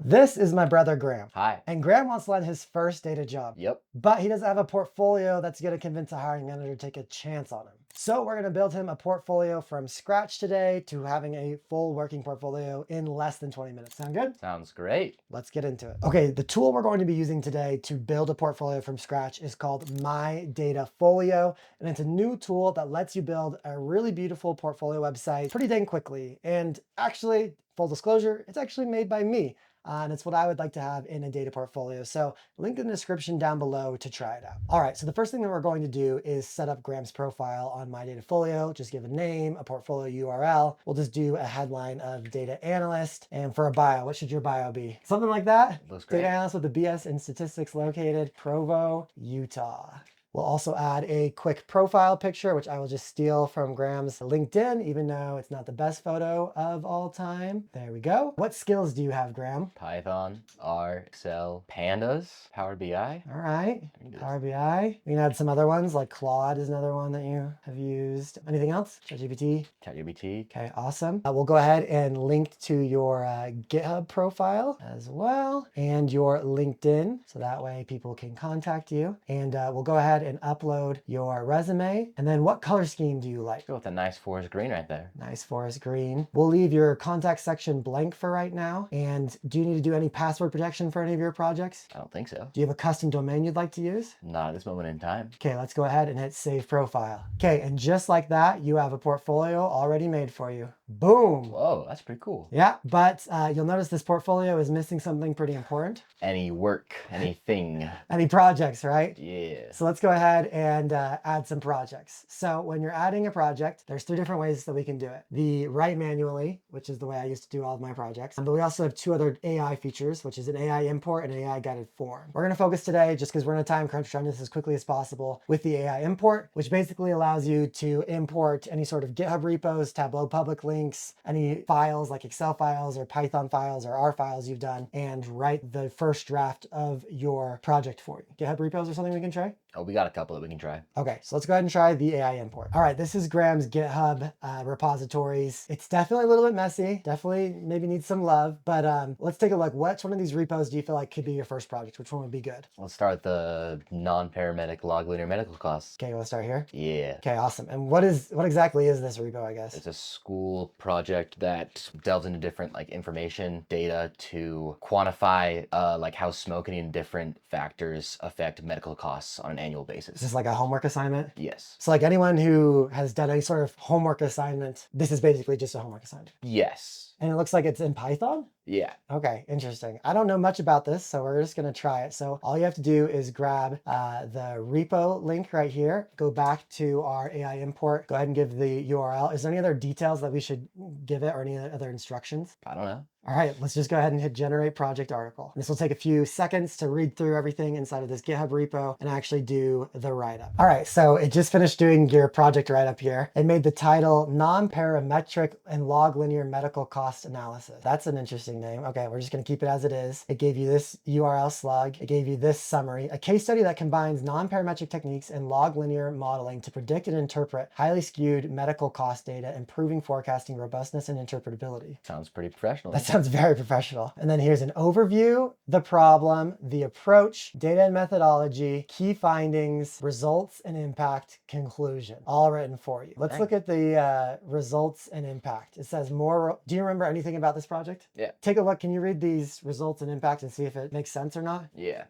This is my brother Graham. Hi. And Graham wants to land his first data job. Yep. But he doesn't have a portfolio that's going to convince a hiring manager to take a chance on him. So we're going to build him a portfolio from scratch today to having a full working portfolio in less than 20 minutes. Sound good? Sounds great. Let's get into it. Okay, the tool we're going to be using today to build a portfolio from scratch is called My Data Folio. And it's a new tool that lets you build a really beautiful portfolio website pretty dang quickly. And actually, full disclosure, it's actually made by me. And it's what I would like to have in a data portfolio. So link in the description down below to try it out. All right, so the first thing that we're going to do is set up Graham's profile on My Data Folio. Just give a name, a portfolio URL. We'll just do a headline of data analyst. And for a bio, what should your bio be? Something like that? Looks great. Data analyst with a BS in statistics located Provo, Utah. We'll also add a quick profile picture, which I will just steal from Graham's LinkedIn, even though it's not the best photo of all time. There we go. What skills do you have, Graham? Python, R, Excel, Pandas, Power BI. All right, Power BI. We can add some other ones, like Claude is another one that you have used. Anything else? ChatGPT? ChatGPT. Okay, awesome. We'll go ahead and link to your GitHub profile as well, and your LinkedIn, so that way people can contact you. And we'll go ahead and upload your resume. And then what color scheme do you like? Go with a nice forest green right there. Nice forest green. We'll leave your contact section blank for right now. And do you need to do any password protection for any of your projects? I don't think so. Do you have a custom domain you'd like to use? Not at this moment in time. Okay, let's go ahead and hit save profile. Okay, and just like that, you have a portfolio already made for you. Boom. Whoa, that's pretty cool. Yeah, but you'll notice this portfolio is missing something pretty important. Any work, anything. Any projects, right? Yeah. So let's go ahead and add some projects. So when you're adding a project, there's 3 different ways that we can do it. The write manually, which is the way I used to do all of my projects. But we also have 2 other AI features, which is an AI import and an AI guided form. We're going to focus today, just because we're in a time crunch, trying this as quickly as possible, with the AI import, which basically allows you to import any sort of GitHub repos, Tableau public links, any files like Excel files or Python files or R files you've done, and write the first draft of your project for you. GitHub repos are something we can try? Oh, we got a couple that we can try. Okay, so let's go ahead and try the AI import. All right, this is Graham's GitHub repositories. It's definitely a little bit messy, definitely maybe needs some love, but let's take a look. Which one of these repos do you feel like could be your first project? Which one would be good? Let's start with the non-paramedic log linear medical costs. Okay, we'll start here. Yeah. Okay, awesome. And what exactly is this repo, I guess? It's a school project that delves into different information, data to quantify like how smoking and different factors affect medical costs on an annual basis. Is this like a homework assignment? Yes. So like anyone who has done any sort of homework assignment, this is basically just a homework assignment. Yes. And it looks like it's in Python? Yeah. Okay, interesting. I don't know much about this, so we're just gonna try it. So all you have to do is grab the repo link right here, go back to our AI import, go ahead and give the URL. Is there any other details that we should give it or any other instructions? I don't know. All right, let's just go ahead and hit generate project article. This will take a few seconds to read through everything inside of this GitHub repo and actually do the write-up. All right, so it just finished doing your project write-up here. It made the title non-parametric and log linear medical cost analysis. That's an interesting name. Okay, we're just gonna keep it as it is. It gave you this URL slug. It gave you this summary, a case study that combines non-parametric techniques and log linear modeling to predict and interpret highly skewed medical cost data, improving forecasting robustness and interpretability. Sounds pretty professional. That sounds very professional. And then here's an overview, the problem, the approach, data and methodology, key findings, results and impact, conclusion, all written for you. Let's look at the results and impact. It says more. Do you remember anything about this project? Yeah. Take a look. Can you read these results and impact and see if it makes sense or not? Yeah.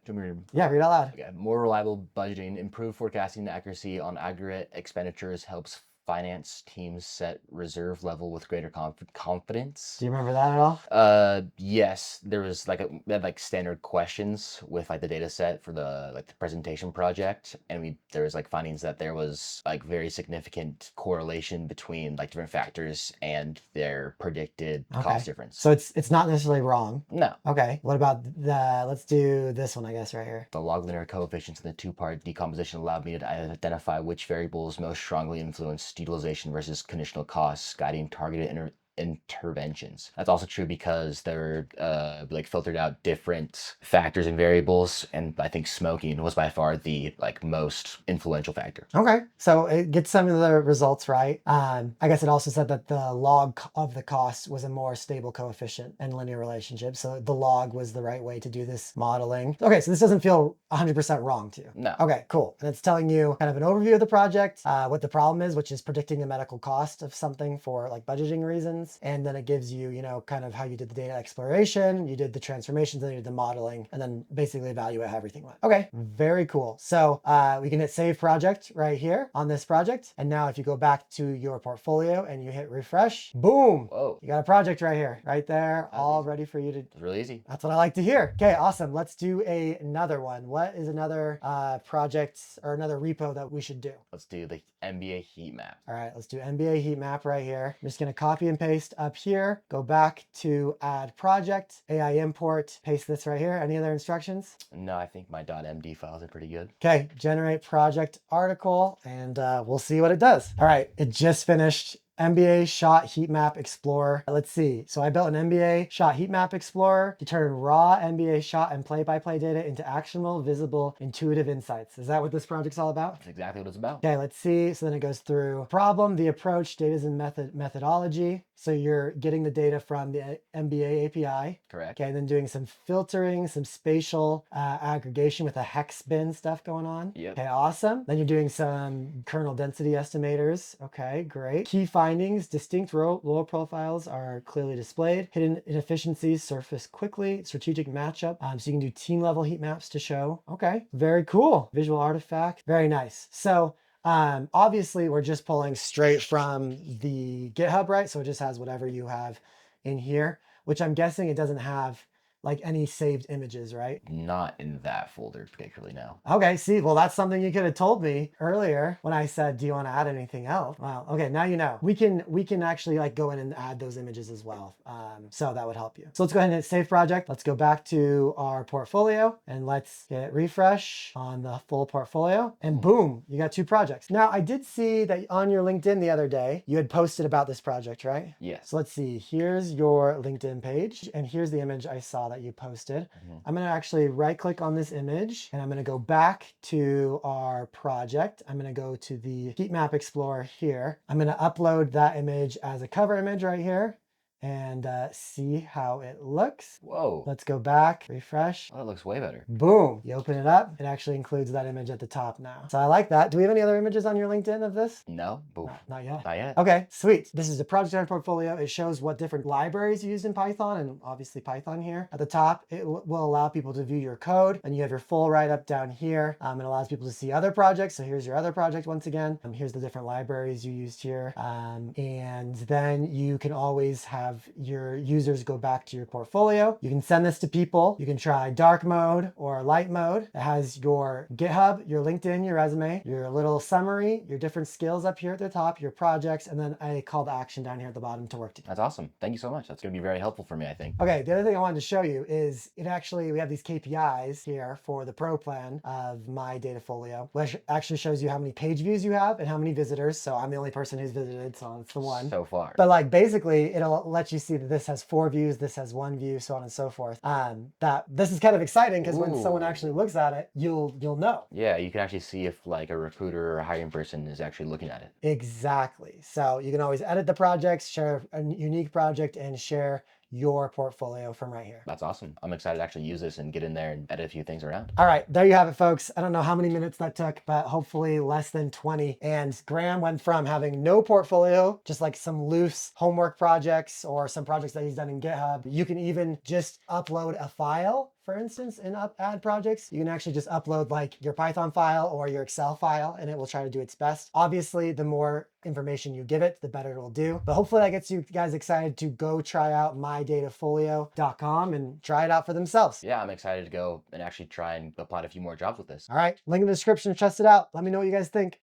Yeah, read out loud. Okay. More reliable budgeting, improved forecasting accuracy on aggregate expenditures helps finance teams set reserve level with greater confidence. Do you remember that at all? Yes, there was we had standard questions with the data set for the presentation project, and there was findings that there was very significant correlation between different factors and their predicted cost difference. So it's not necessarily wrong. No. Okay. What about let's do this one, I guess, right here. The log linear coefficients in the 2-part decomposition allowed me to identify which variables most strongly influence utilization versus conditional costs, guiding targeted interventions. That's also true because they're like filtered out different factors and variables, and I think smoking was by far the like most influential factor. Okay, so it gets some of the results right. I guess it also said that the log of the cost was a more stable coefficient and linear relationship. So the log was the right way to do this modeling. Okay, so this doesn't feel 100% wrong to you. No. Okay, cool. And it's telling you kind of an overview of the project, what the problem is, which is predicting the medical cost of something for like budgeting reasons. And then it gives you, you know, kind of how you did the data exploration, you did the transformations, then you did the modeling, and then basically evaluate how everything went. Okay, very cool. So we can hit save project right here on this project. And now if you go back to your portfolio and you hit refresh, boom, Whoa. you got a project right here, right there, That's all easy. ready for you to. It's really easy. That's what I like to hear. Okay, awesome. Let's do another one. What is another project or another repo that we should do? Let's do the MBA heat map. All right, let's do NBA heat map right here. I'm just gonna copy and paste up here, go back to add project, AI import, paste this right here. Any other instructions? No, I think my .md files are pretty good. Okay, generate project article, and we'll see what it does. All right, it just finished. NBA Shot Heat Map Explorer. Let's see. So I built an NBA Shot Heat Map Explorer to turn raw NBA shot and play-by-play data into actionable, visible, intuitive insights. Is that what this project's all about? That's exactly what it's about. Okay, let's see. So then it goes through problem, the approach, data and methodology. So you're getting the data from the MBA API. Correct. Okay, then doing some filtering, some spatial aggregation with a hex bin stuff going on. Yep. Okay, awesome. Then you're doing some kernel density estimators. Okay, great. Key findings, distinct row profiles are clearly displayed. Hidden inefficiencies surface quickly. Strategic matchup. So you can do team level heat maps to show. Okay, very cool. Visual artifact, very nice. So obviously we're just pulling straight from the GitHub, right? So it just has whatever you have in here, which I'm guessing it doesn't have like any saved images, right? Not in that folder particularly, no. Okay, see, well, that's something you could have told me earlier when I said, do you want to add anything else? Wow, okay, now you know. We can actually like go in and add those images as well. So that would help you. So let's go ahead and hit save project. Let's go back to our portfolio and let's hit refresh on the full portfolio and boom, you got 2 projects. Now I did see that on your LinkedIn the other day, you had posted about this project, right? Yes. So let's see, here's your LinkedIn page and here's the image I saw that you posted. I'm going to actually right click on this image and I'm going to go back to our project. I'm going to go to the heat map explorer here. I'm going to upload that image as a cover image right here and see how it looks. Whoa. Let's go back, refresh. Oh, that looks way better. Boom. You open it up. It actually includes that image at the top now. So I like that. Do we have any other images on your LinkedIn of this? No, but Not yet. not yet. Okay, sweet. This is a project portfolio. It shows what different libraries you use in Python and obviously Python here. At the top, it will allow people to view your code and you have your full write-up down here. It allows people to see other projects. So here's your other project once again. Here's the different libraries you used here. And then you can always have your users go back to your portfolio. You can send this to people. You can try dark mode or light mode. It has your GitHub, your LinkedIn, your resume, your little summary, your different skills up here at the top, your projects, and then a call to action down here at the bottom to work together. That's awesome. Thank you so much. That's going to be very helpful for me, I think. Okay, the other thing I wanted to show you is we have these KPIs here for the pro plan of My Data Folio, which actually shows you how many page views you have and how many visitors. So I'm the only person who's visited, so it's the one. So far. But like basically it'll let you see that this has 4 views, this has 1 view, so on and so forth. That this is kind of exciting because when someone actually looks at it, you'll know. Yeah, you can actually see if like a recruiter or a hiring person is actually looking at it. Exactly. So you can always edit the projects, share a unique project, and share your portfolio from right here. That's awesome. I'm excited to actually use this and get in there and edit a few things around. All right, there you have it, folks. I don't know how many minutes that took, but hopefully less than 20. And Graham went from having no portfolio, just like some loose homework projects or some projects that he's done in GitHub. You can even just upload a file. For instance, in add projects, you can actually just upload like your Python file or your Excel file and it will try to do its best. Obviously, the more information you give it, the better it will do. But hopefully that gets you guys excited to go try out mydatafolio.com and try it out for themselves. Yeah, I'm excited to go and actually try and apply to a few more jobs with this. All right, link in the description, test it out. Let me know what you guys think.